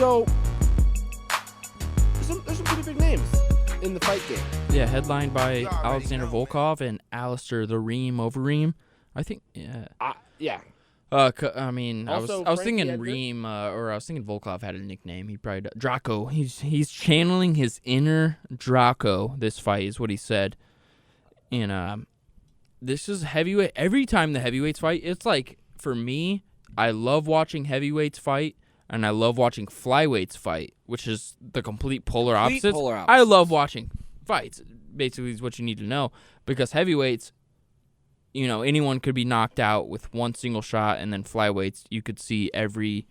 So there's some pretty big names in the fight game. Yeah, headlined by Alexander Volkov and Alistair the Reem Overeem. I think, yeah. Yeah. I mean, Also, I was Frankie thinking Edgar? Reem, or I was thinking Volkov had a nickname. He probably Draco. He's channeling his inner Draco. This fight is what he said. And this is heavyweight. Every time the heavyweights fight, it's like, for me, I love watching heavyweights fight, and I love watching flyweights fight, which is the complete polar opposites. I love watching fights. Basically, is what you need to know, because heavyweights, you know, anyone could be knocked out with one single shot, and then flyweights, you could see every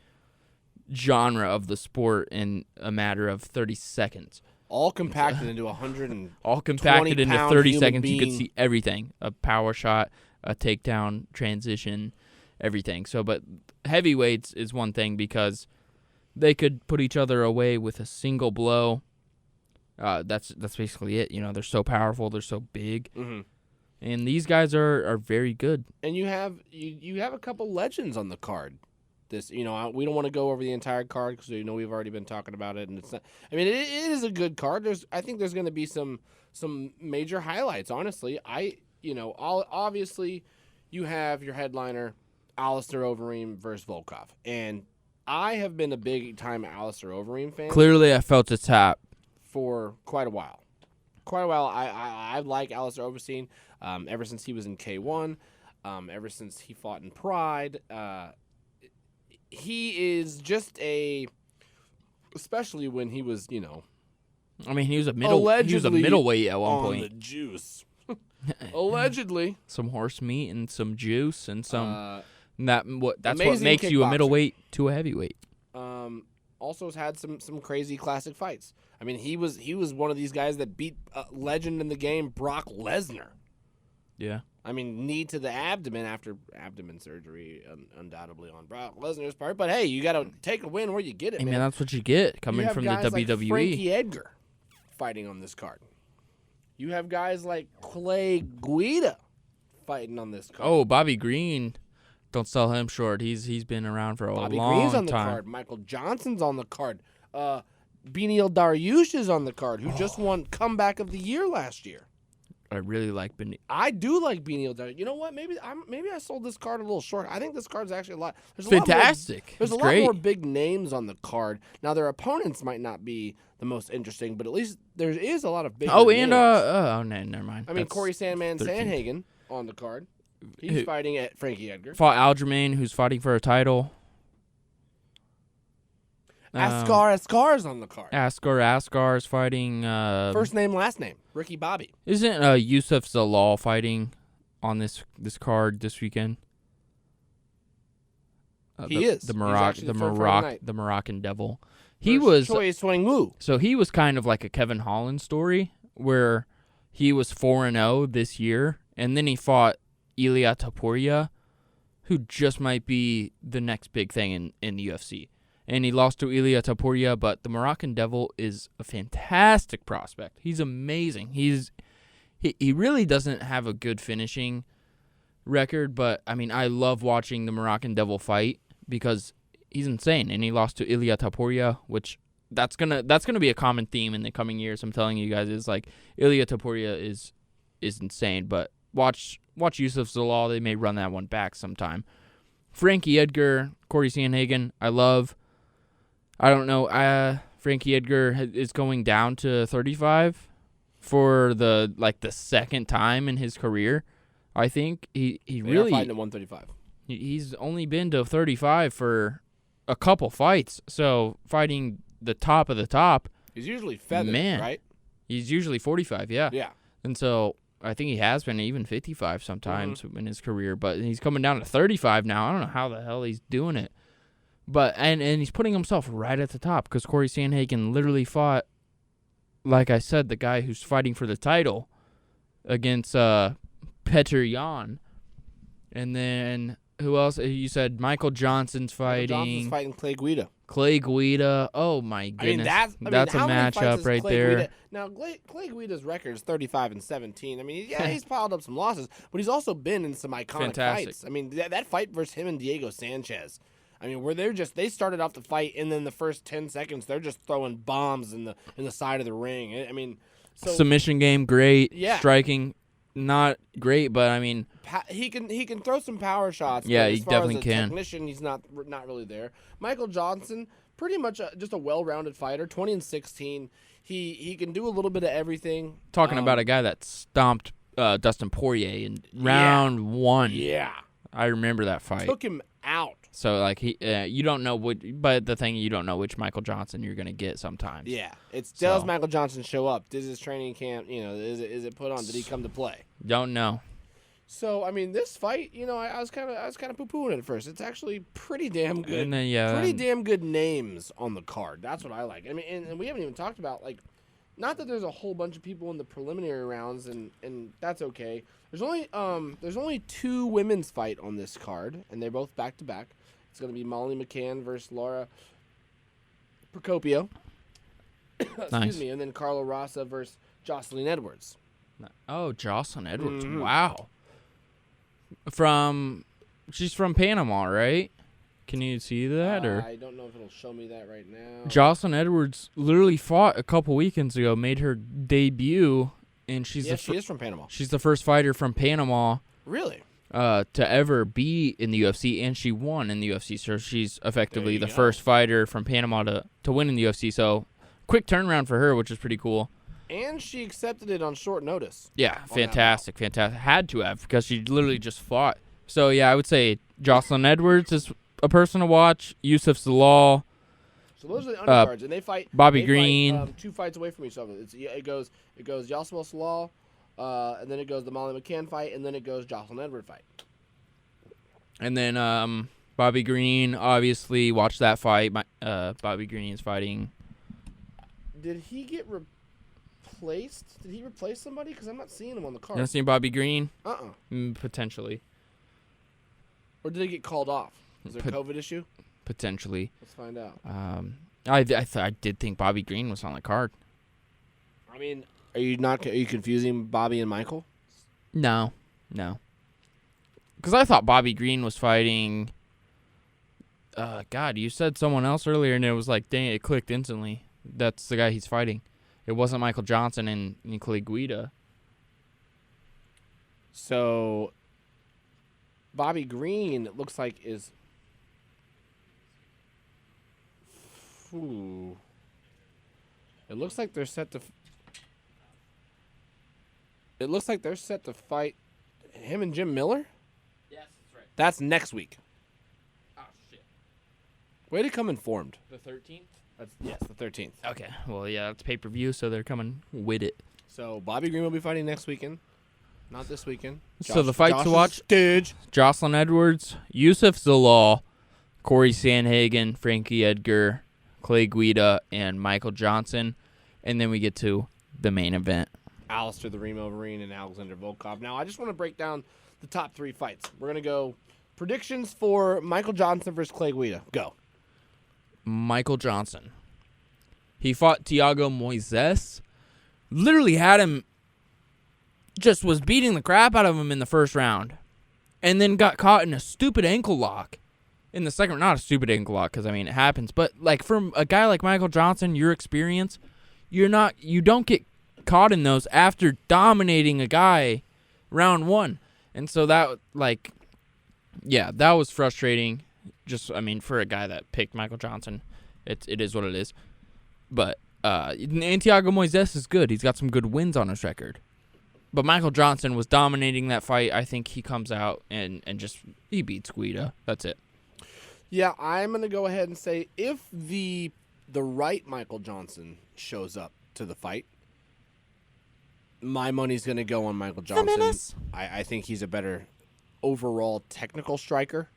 genre of the sport in a matter of 30 seconds. All compacted into 100 all compacted into 30 seconds. being. You could see everything: a power shot, a takedown, transition, everything. So, but heavyweights is one thing because they could put each other away with a single blow. That's basically it. You know, they're so powerful, they're so big, and these guys are very good. And you have a couple legends on the card. We don't want to go over the entire card because we've already been talking about it, and it's not. I mean, it is a good card. I think there's going to be some major highlights. Honestly, obviously, you have your headliner, Alistair Overeem versus Volkov, and I have been a big time Alistair Overeem fan. Clearly, I felt the tap for quite a while. I like Alistair Overeem ever since he was in K1, ever since he fought in Pride. He is just especially when he was, I mean, he was a middleweight at one point. The juice. Allegedly. Some horse meat and some juice and some that's what makes you a middleweight to a heavyweight. Also has had some crazy classic fights. I mean, he was one of these guys that beat a legend in the game, Brock Lesnar. Yeah. I mean, knee to the abdomen after abdomen surgery, undoubtedly on Brock Lesnar's part. But hey, you got to take a win where you get it, man. Man, that's what you get coming from the WWE. Like Frankie Edgar fighting on this card. You have guys like Clay Guida fighting on this card. Oh, Bobby Green. Don't sell him short. He's been around for a long time. Bobby Green's on the card. Michael Johnson's on the card. Beneil Dariush is on the card, who just won Comeback of the Year last year. I really like Beneil. I do like Beneil Dariush. You know what? Maybe I sold this card a little short. I think this card's actually a lot. Fantastic. There's a lot more big names on the card. Now, their opponents might not be the most interesting, but at least there is a lot of big names. No, never mind. I mean, Corey Sandman 13th. Sandhagen on the card. He's fighting at Frankie Edgar. Fought Aljamain, who's fighting for a title. Askar's on the card. Askar is fighting. First name, last name. Ricky Bobby. Isn't Yusuf Zalal fighting on this card this weekend? He is. The Moroccan Devil. He was Choi Swing Woo. So he was kind of like a Kevin Holland story where he was 4-0 this year, and then he fought Ilia Topuria, who just might be the next big thing in the UFC. And he lost to Ilia Topuria, but the Moroccan Devil is a fantastic prospect. He's amazing. He really doesn't have a good finishing record, but I mean, I love watching the Moroccan Devil fight because he's insane. And he lost to Ilia Topuria, which that's gonna be a common theme in the coming years. I'm telling you guys, is like Ilia Topuria is insane, but watch Yusuf Zalal. They may run that one back sometime. Frankie Edgar, Corey Sandhagen, I love. I don't know. Frankie Edgar is going down to 35 for the second time in his career. I think he really fighting at 135. He's only been to 35 for a couple fights. So fighting the top of the top. He's usually feathered, right? He's usually 45, yeah. Yeah. And so I think he has been even 55 sometimes in his career, but he's coming down to 35 now. I don't know how the hell he's doing it. But and he's putting himself right at the top because Corey Sandhagen literally fought, like I said, the guy who's fighting for the title against Petr Yan. And then who else? You said Michael Johnson's fighting. Michael Johnson's fighting Clay Guida. Clay Guida. Oh, my goodness. That's a matchup right there. Guida? Now, Clay Guida's record is 35-17. I mean, yeah, he's piled up some losses, but he's also been in some iconic fights. I mean, that fight versus him and Diego Sanchez. I mean, where they started off the fight, and then the first 10 seconds they're just throwing bombs in the side of the ring. I mean, so Submission game, great. Yeah. Striking, not great, but I mean, he can throw some power shots. Yeah, but he as far definitely as a can. Technician, he's not really there. Michael Johnson, pretty much just a well-rounded fighter. 20-16. He can do a little bit of everything. talking about a guy that stomped Dustin Poirier in round 1. Yeah, I remember that fight. took him out. So like you don't know but the thing, you don't know which Michael Johnson you're gonna get sometimes. Yeah, does Michael Johnson show up? Does his training camp? Is it put on? Did he come to play? Don't know. So I mean, this fight, I was kind of poo-pooing it at first. It's actually pretty damn good. And then pretty damn good names on the card. That's what I like. I mean, and we haven't even talked about not that there's a whole bunch of people in the preliminary rounds, and that's okay. There's only 2 women's fight on this card, and they're both back to back. It's going to be Molly McCann versus Laura Procopio. Excuse me, and then Carla Rasa versus Jocelyn Edwards. Oh, Jocelyn Edwards. Mhm. Wow. She's from Panama, right? Can you see that or? I don't know if it'll show me that right now. Jocelyn Edwards literally fought a couple weekends ago, made her debut, and she is from Panama. She's the first fighter from Panama Really? to ever be in the UFC, and she won in the UFC. So she's effectively There the you go. first fighter from Panama to win in the UFC. So quick turnaround for her, which is pretty cool. And she accepted it on short notice. Yeah, that fantastic. Had to have, because she literally just fought. So yeah, I would say Jocelyn Edwards is a person to watch. Yusuf Zalal. So those are the undercards, and they fight. Bobby they Green. Fight, 2 fights away from each other. It goes Yasser Salal, and then it goes the Molly McCann fight, and then it goes Jocelyn Edwards fight. And then Bobby Green, obviously, watch that fight. Bobby Green is fighting. Did he get replaced? Did he replace somebody? Because I'm not seeing him on the You card. ever seen Bobby Green? Potentially. Potentially. Or did he get called off? Is there a Pot- COVID issue? Potentially. Let's find out. I did think Bobby Green was on the card. I mean, are you confusing Bobby and Michael? No. Because I thought Bobby Green was fighting. God, you said someone else earlier, and it was like, dang, it clicked instantly. That's the guy he's fighting. It wasn't Michael Johnson and Clay Guida. So, Bobby Green, it looks like, is. Ooh. It looks like they're set to. It looks like they're set to fight him and Jim Miller. Yes, that's right. That's next week. Oh, shit. Way to come informed. The 13th? Yes, the 13th. Okay. Well, yeah, that's pay-per-view, so they're coming with it. So Bobby Green will be fighting next weekend, not this weekend. So the fights to watch: Stage. Jocelyn Edwards, Yusuf Zalal, Corey Sandhagen, Frankie Edgar, Clay Guida, and Michael Johnson. And then we get to the main event. Alistair the Reem Overeem and Alexander Volkov. Now, I just want to break down the top 3 fights. We're going to go predictions for Michael Johnson versus Clay Guida. Go. Michael Johnson. He fought Thiago Moises. Literally had him, just was beating the crap out of him in the first round. And then got caught in a stupid ankle lock in the second. Not a stupid ankle lock, because, I mean, it happens. But, like, from a guy like Michael Johnson, your experience, you don't get caught in those after dominating a guy round 1. And so that, like, yeah, that was frustrating. Just, I mean, for a guy that picked Michael Johnson, it is what it is. But Thiago Moises is good. He's got some good wins on his record. But Michael Johnson was dominating that fight. I think he comes out and just he beats Guida. That's it. Yeah, I'm going to go ahead and say if the right Michael Johnson shows up to the fight, my money's going to go on Michael Johnson. I think he's a better overall technical striker.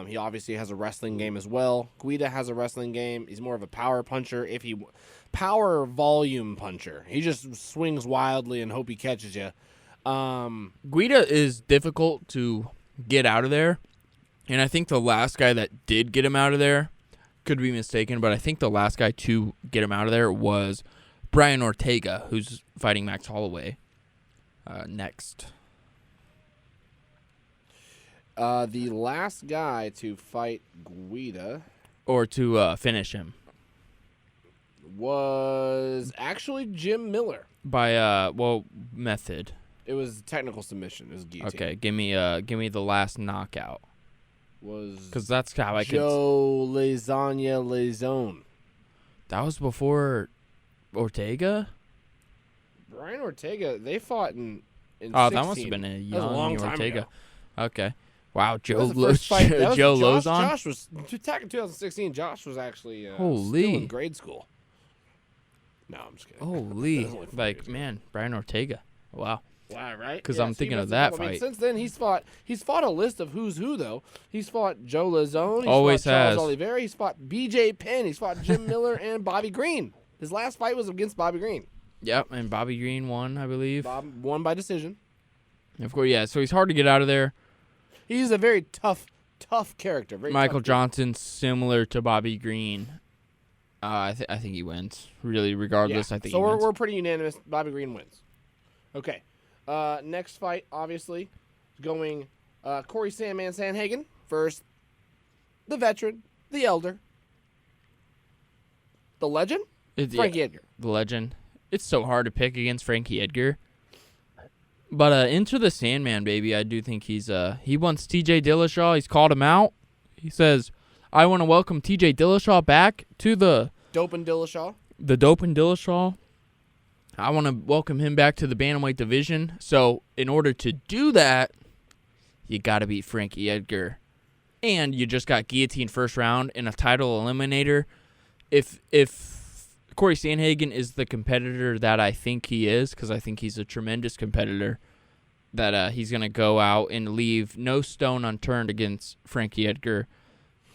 He obviously has a wrestling game as well. Guida has a wrestling game. He's more of a power puncher. Power volume puncher. He just swings wildly and hope he catches you. Guida is difficult to get out of there. And I think the last guy that did get him out of there, could be mistaken, but I think the last guy to get him out of there was Brian Ortega, who's fighting Max Holloway next. The last guy to fight Guida Or to finish him was actually Jim Miller. by method. It was technical submission. It was guillotine. Okay, give me the last knockout. Because that's how I could. Joe Lasagna Lazone. That was before Ortega. Brian Ortega. They fought in Oh, 16. that must have been a That was young long time Ortega. ago. Okay. Wow, That was the first fight. That was Joe Josh, Lozon. Josh was back in 2016. Josh was actually Holy. still in grade school. No, I'm just kidding. Holy, That was only 4 like years ago. man, Brian Ortega. Wow. Wow, right? 'Cause Yeah, I'm so he thinking must of have that I mean, fight. since then, he's fought a list of who's who though. He's fought Joe Lazone. He's Always fought Charles has. Oliveira. He's fought B.J. Penn. He's fought Jim Miller and Bobby Green. His last fight was against Bobby Green. Yep, and Bobby Green won, I believe. Bob won by decision. Of course, yeah. So he's hard to get out of there. He's a very tough character. Very Michael tough dude. Johnson, similar to Bobby Green. I think he wins. Really, regardless, Yeah. I think so. he wins. We're pretty unanimous. Bobby Green wins. Okay. Next fight, obviously, going Corey Sandman Sanhagen versus the veteran, the elder, the legend, Frankie Edgar. The legend. It's so hard to pick against Frankie Edgar. But Enter the Sandman, baby, I do think he wants TJ Dillashaw. He's called him out. He says, I want to welcome TJ Dillashaw back to the Dope and Dillashaw. Dope and Dillashaw. I want to welcome him back to the bantamweight division. So in order to do that, you got to beat Frankie Edgar. And you just got guillotined first round in a title eliminator. If Corey Sandhagen is the competitor that I think he is, because I think he's a tremendous competitor, that he's going to go out and leave no stone unturned against Frankie Edgar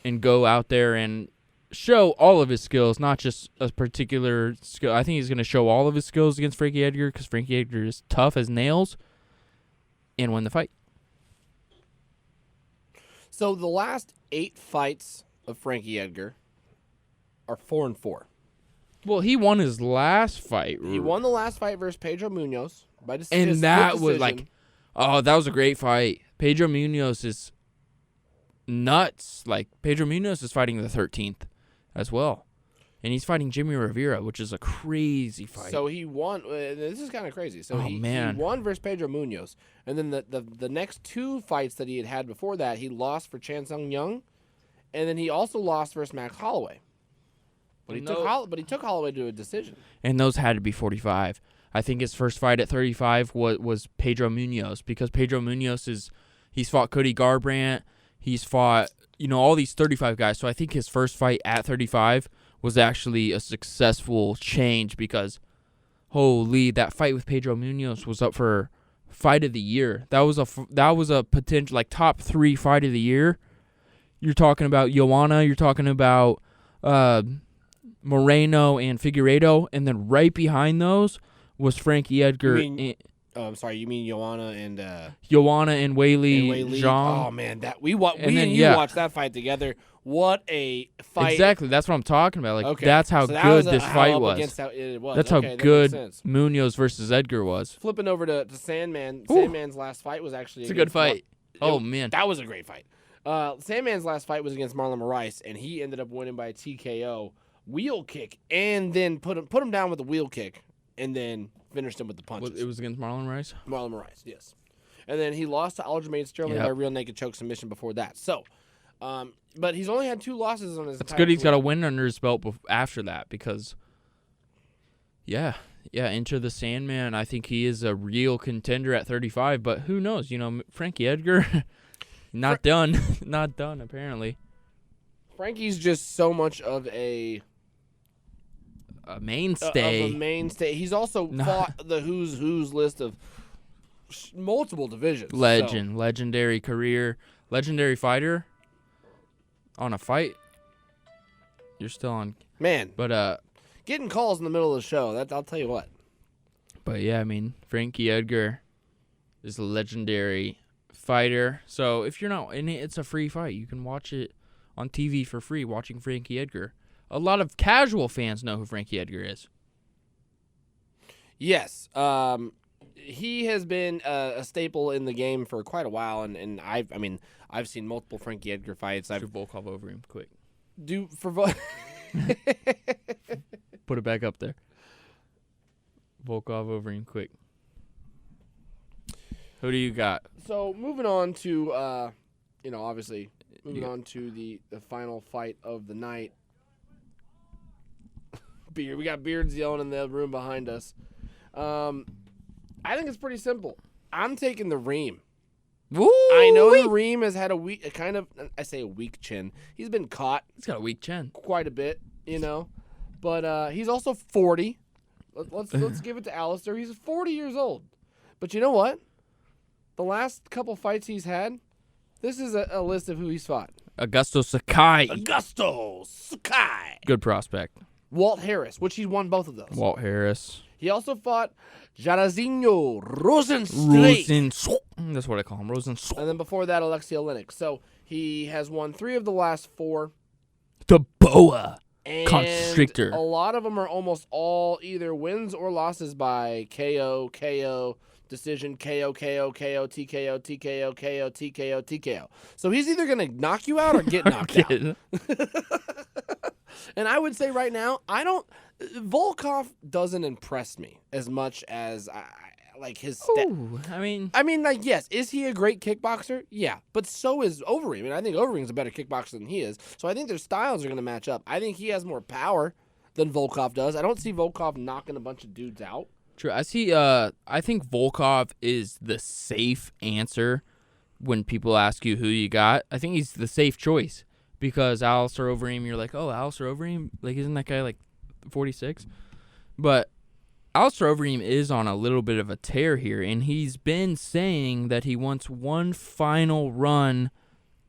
and go out there and show all of his skills, not just a particular skill. I think he's going to show all of his skills against Frankie Edgar because Frankie Edgar is tough as nails and win the fight. So the last 8 fights of Frankie Edgar are 4-4. Well, he won his last fight. He won the last fight versus Pedro Munoz by decision. And that was like, oh, that was a great fight. Pedro Munoz is nuts. Like, Pedro Munoz is fighting the 13th as well. And he's fighting Jimmy Rivera, which is a crazy fight. So he won. This is kind of crazy. So he won versus Pedro Munoz. And then the next 2 fights that he had before that, he lost for Chan Sung Young. And then he also lost versus Max Holloway. But he took Holloway to a decision. And those had to be 45. I think his first fight at 35 was Pedro Munoz, because Pedro Munoz he's fought Cody Garbrandt, he's fought all these 35 guys. So I think his first fight at 35 was actually a successful change, because holy, that fight with Pedro Munoz was up for fight of the year. That was a potential like top 3 fight of the year. You're talking about Joanna, you're talking about Moreno and Figueiredo, and then right behind those was Frankie Edgar. I'm sorry, you mean Joanna and Joanna and Weili Zhang. Oh man, you watched that fight together. What a fight! Exactly, that's what I'm talking about. Like, okay. that's how good this fight was. That's how good Munoz versus Edgar was. Flipping over to Sandman. Ooh. Sandman's last fight was actually It's a good fight. Man, that was a great fight. Sandman's last fight was against Marlon Moraes, and he ended up winning by a TKO wheel kick, and then put him down with a wheel kick, and then finished him with the punches. It was against Marlon Rice? Marlon Moraes, yes. And then he lost to Aljamain Sterling by a real naked choke submission before that. So, but he's only had 2 losses on his. It's good he's got a win under his belt after that, because, Enter the Sandman. I think he is a real contender at 35, but who knows? Frankie Edgar, not done. Not done, apparently. Frankie's just so much of a mainstay. He's also fought the who's list of multiple divisions. Legendary career, legendary fighter. On a fight, you're still on. Man, but getting calls in the middle of the show. I'll tell you what. But yeah, I mean, Frankie Edgar is a legendary fighter. So if you're not in it, it's a free fight. You can watch it on TV for free, watching Frankie Edgar. A lot of casual fans know who Frankie Edgar is. Yes. he has been a staple in the game for quite a while, and I've seen multiple Frankie Edgar fights. I've Volkov Overeem, quick. Put it back up there. Volkov Overeem, quick. Who do you got? So moving on to obviously on to the final fight of the night. We got Beards yelling in the room behind us. I think it's pretty simple. I'm taking the Reem. Woo! I know the Reem has had a weak chin. He's been caught. He's got a weak chin. Quite a bit, But he's also 40. Let's give it to Alistair. He's 40 years old. But you know what? The last couple fights he's had, this is a list of who he's fought. Augusto Sakai. Good prospect. Walt Harris, which he's won both of those. Walt Harris. He also fought Jairzinho Rosenstreich. That's what I call him, Rosenstreich. And then before that, Alexei Oleinik. So he has won 3 of the last 4. The Boa And Constrictor. A lot of them are almost all either wins or losses by KO, decision, KO, TKO, TKO. So he's either going to knock you out or get knocked out. And I would say right now, Volkov doesn't impress me as much as his yes, is he a great kickboxer? Yeah, but so is Overeem. And I think Overeem's a better kickboxer than he is. So I think their styles are going to match up. I think he has more power than Volkov does. I don't see Volkov knocking a bunch of dudes out. True. I think Volkov is the safe answer when people ask you who you got. I think he's the safe choice because Alistair Overeem, you're like, oh, Alistair Overeem? Like, isn't that guy 46? But Alistair Overeem is on a little bit of a tear here, and he's been saying that he wants one final run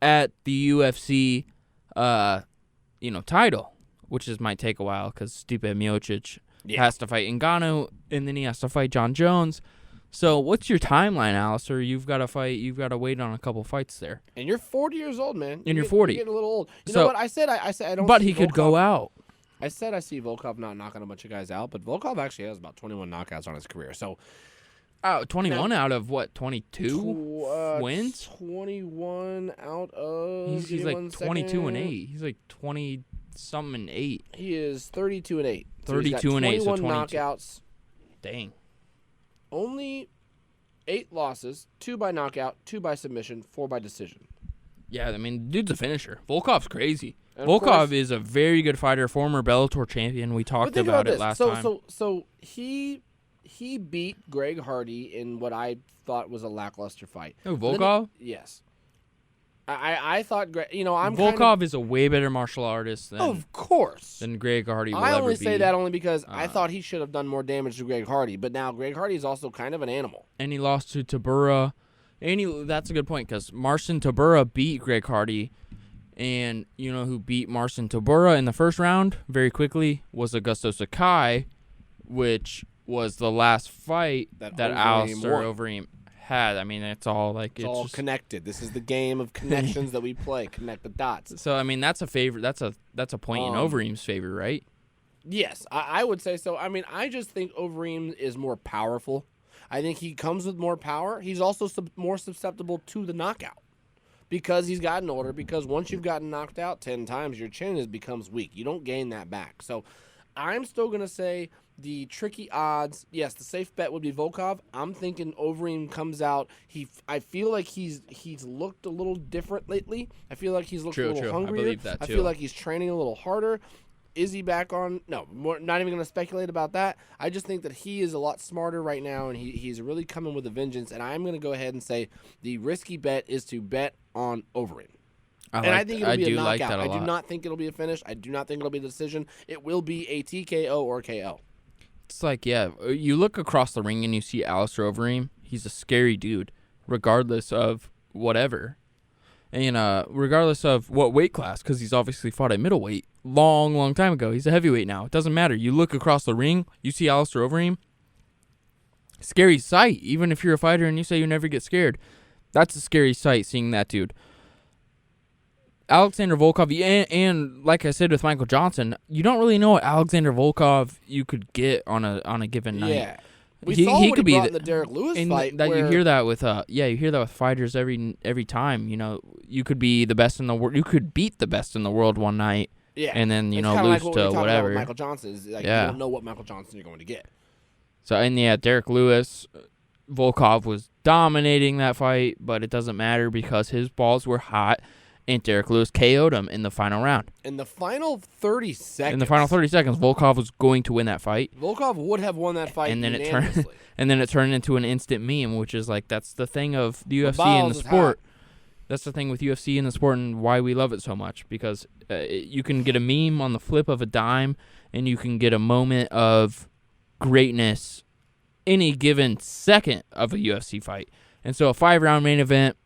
at the UFC, title, which might take a while because Stipe Miocic has to fight Ngannou, and then he has to fight John Jones. So what's your timeline, Alistair? You've got to wait on a couple fights there. And you're 40 years old, man. And you're 40. You're getting a little old. You know what? I said I don't. But he could go out. I said I see Volkov not knocking a bunch of guys out, but Volkov actually has about 21 knockouts on his career. So, 21 out of what? 22 wins. 21 out of. He's like 22-8. He's like 20-something and 8. He is 32-8. 32-8. So 21 knockouts. Dang. Only 8 losses, 2 by knockout, 2 by submission, 4 by decision. Yeah, I mean, dude's a finisher. Volkov's crazy. Volkov is a very good fighter, former Bellator champion. We talked about it last time. So he beat Greg Hardy in what I thought was a lackluster fight. Oh, Volkov? Yes. I thought, Volkov is a way better martial artist than Greg Hardy will ever be. I only say that only because I thought he should have done more damage to Greg Hardy, but now Greg Hardy is also kind of an animal. And he lost to Tabura. That's a good point because Marcin Tabura beat Greg Hardy, and you know who beat Marcin Tabura in the first round very quickly was Augusto Sakai, which was the last fight that Alistair Overeem had. I mean, it's all it's all just connected. This is the game of connections that we play. Connect the dots. So I mean, that's a favor. That's a point in Overeem's favor, right? Yes, I would say so. I mean, I just think Overeem is more powerful. I think he comes with more power. He's also more susceptible to the knockout because he's gotten older. Because once you've gotten knocked out 10 times, your chin becomes weak. You don't gain that back. So I'm still going to say the tricky odds, yes, the safe bet would be Volkov. I'm thinking Overeem comes out. I feel like he's looked a little different lately. I feel like he's looked a little hungrier. I believe that too. I feel like he's training a little harder. Is he back on? No, not even going to speculate about that. I just think that he is a lot smarter right now, and he's really coming with a vengeance. And I'm going to go ahead and say the risky bet is to bet on Overeem. I think it'll be a knockout. Like that a lot. I do not think it'll be a finish. I do not think it'll be a decision. It will be a TKO or KO. It's you look across the ring and you see Alistair Overeem. He's a scary dude, regardless of whatever. And regardless of what weight class, because he's obviously fought at middleweight long time ago. He's a heavyweight now. It doesn't matter. You look across the ring, you see Alistair Overeem. Scary sight. Even if you're a fighter and you say you never get scared, that's a scary sight seeing that dude. Alexander Volkov, and like I said with Michael Johnson, you don't really know what Alexander Volkov you could get on a given night. Yeah. We he saw what could he be brought in the Derek Lewis fight. That where, you hear that with you hear that with fighters every time. You know, you could be the best in the world. You could beat the best in the world one night. Yeah. And then, it's lose kinda like what we to were talking whatever. About with Michael Johnson is like you don't know what Michael Johnson you're going to get. So, and Derek Lewis, Volkov was dominating that fight, but it doesn't matter because his balls were hot, and Derek Lewis KO'd him in the final round. In the final 30 seconds. In the final 30 seconds, Volkov was going to win that fight. Volkov would have won that fight And then unanimously. it turned into an instant meme, which is like that's the thing of the UFC and the balls is sport. That's the thing with UFC and the sport and why we love it so much, because you can get a meme on the flip of a dime, and you can get a moment of greatness any given second of a UFC fight. And so a 5-round main event,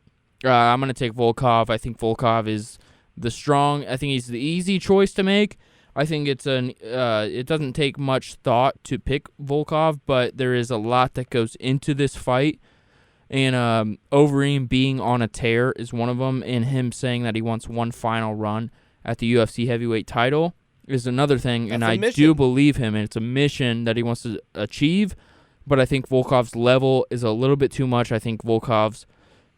I'm going to take Volkov. I think Volkov is I think he's the easy choice to make. I think it doesn't take much thought to pick Volkov, but there is a lot that goes into this fight. And Overeem being on a tear is one of them, and him saying that he wants one final run at the UFC heavyweight title is another thing. That's and a I mission. do believe him, and it's a mission that he wants to achieve. But I think Volkov's level is a little bit too much. I think Volkov's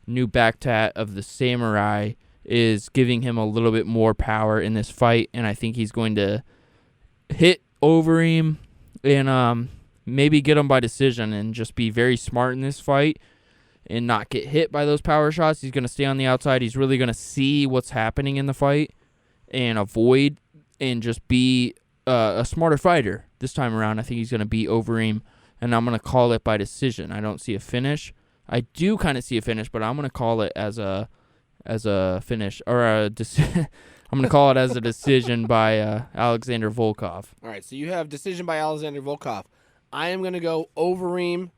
new back tat of the samurai is giving him a little bit more power in this fight, and I think he's going to hit Overeem and maybe get him by decision and just be very smart in this fight and not get hit by those power shots. He's going to stay on the outside. He's really going to see what's happening in the fight and avoid and just be a smarter fighter this time around. I think he's going to beat Overeem, and I'm going to call it by decision. I don't see a finish. I do kind of see a finish, but I'm going to call it as a finish or a decision. I'm going to call it as a decision by Alexander Volkov. All right, so you have decision by Alexander Volkov. I am going to go Overeem.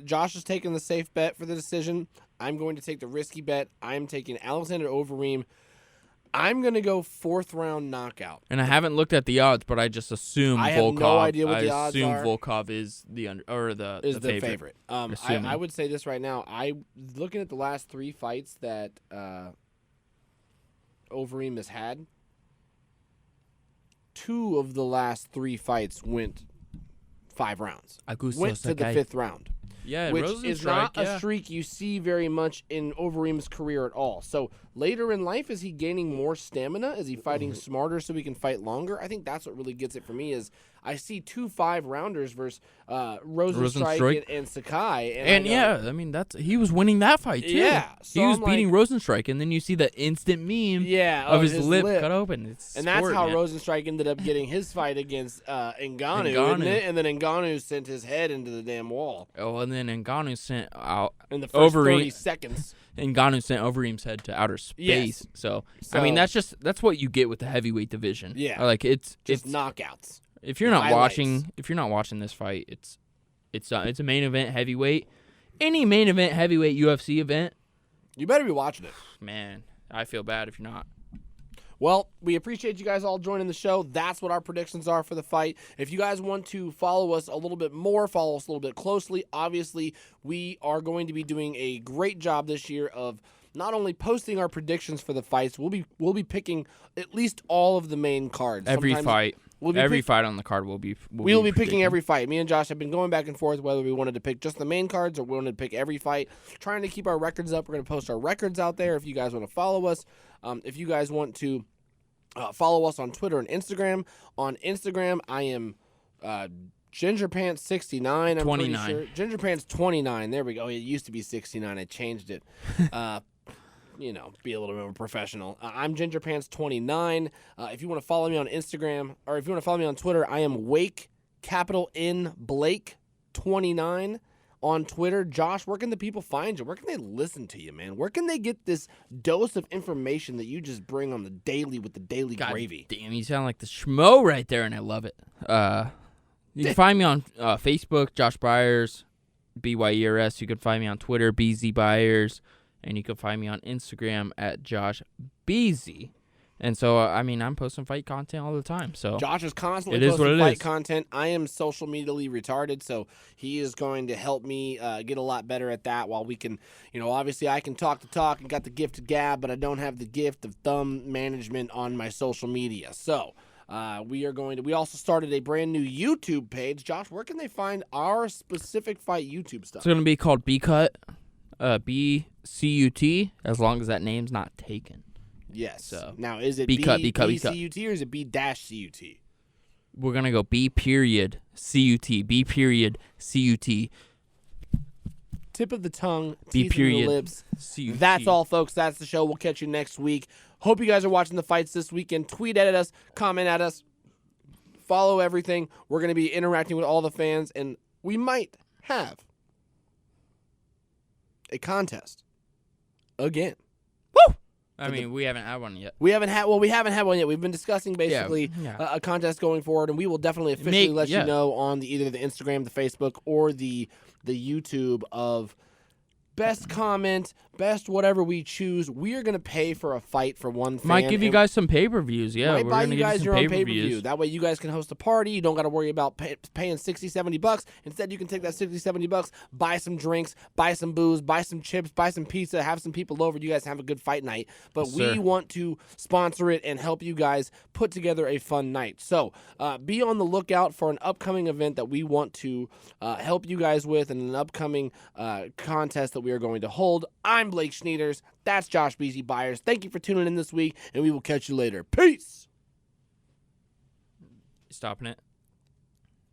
Josh is taking the safe bet for the decision. I'm going to take the risky bet. I'm taking Alexander Overeem. I'm going to go 4th round knockout. And I haven't looked at the odds, but I just assume I Volkov. have no idea what the odds assume are. Volkov is the favorite. I would say this right now. Looking at the last 3 fights that Overeem has had, 2 of the last 3 fights went 5 rounds. Went to the 5th round. Yeah, which Rosenstrike, is not a streak you see very much in Overeem's career at all. So later in life, is he gaining more stamina? Is he fighting smarter so he can fight longer? I think that's what really gets it for me is I see 2 5-rounders versus Rosenstrike and Sakai. He was winning that fight too. Yeah. So he was beating Rosenstrike, and then you see the instant meme of his lip cut open. That's how Rosenstrike ended up getting his fight against Ngannou, isn't it? And then Ngannou sent his head into the damn wall. Oh, and then Ngannou sent out in the first 30 seconds. Ngannou sent Overeem's head to outer space. Yes. So I mean, that's what you get with the heavyweight division. Yeah. Like it's knockouts. If you're not watching this fight, it's a main event heavyweight. Any main event heavyweight UFC event, you better be watching it. Man, I feel bad if you're not. Well, we appreciate you guys all joining the show. That's what our predictions are for the fight. If you guys want to follow us a little bit more, follow us a little bit closely, obviously we are going to be doing a great job this year of not only posting our predictions for the fights, we'll be picking at least all of the main cards. Every fight on the card we'll be picking every fight. Me and Josh have been going back and forth whether we wanted to pick just the main cards or we wanted to pick every fight. Trying to keep our records up. We're going to post our records out there if you guys want to follow us. If you guys want to follow us on Twitter and Instagram. On Instagram, I am GingerPants69. I'm 29. pretty sure. GingerPants29. There we go. It used to be 69. I changed it. Be a little bit more professional. I'm GingerPants29. If you want to follow me on Instagram, or if you want to follow me on Twitter, I am Wake, capital N, Blake, 29 on Twitter. Josh, where can the people find you? Where can they listen to you, man? Where can they get this dose of information that you just bring on the daily with the daily gravy? Damn, you sound like the schmo right there, and I love it. You can find me on Facebook, Josh Byers, BYERS. You can find me on Twitter, BZ Byers. And you can find me on Instagram at Josh Beasy. And so, I'm posting fight content all the time. So Josh is constantly posting fight content. I am social medially retarded, so he is going to help me get a lot better at that while we can, obviously I can talk the talk and got the gift of gab, but I don't have the gift of thumb management on my social media. So We also started a brand new YouTube page. Josh, where can they find our specific fight YouTube stuff? It's going to be called BCUT, BCUT, as long as that name's not taken. Yes. So, now, is it BCUT or is it B-CUT? We're going to go B.CUT, B.CUT. Tip of the tongue, B teeth of period. the lips. CUT. That's all, folks. That's the show. We'll catch you next week. Hope you guys are watching the fights this weekend. Tweet at us, comment at us, follow everything. We're going to be interacting with all the fans, and we might have a contest again. Woo! I mean, we haven't had one yet. We haven't had one yet. We've been discussing basically a contest going forward, and we will definitely officially let you know on either the Instagram, the Facebook, or the YouTube of best comment, best whatever we choose. We are going to pay for a fight for one fan. Might give you guys some pay-per-views, yeah. Might We're buy gonna you give guys some your own pay-per-views. pay-per-view. That way you guys can host a party. You don't got to worry about paying $60, $70. Instead, you can take that $60, $70, buy some drinks, buy some booze, buy some chips, buy some pizza, have some people over. You guys have a good fight night. But we want to sponsor it and help you guys put together a fun night. So be on the lookout for an upcoming event that we want to help you guys with, and an upcoming contest that we are going to hold. I'm Blake Schneiders. That's Josh BZ Byers. Thank you for tuning in this week, and we will catch you later. Peace. Stopping it.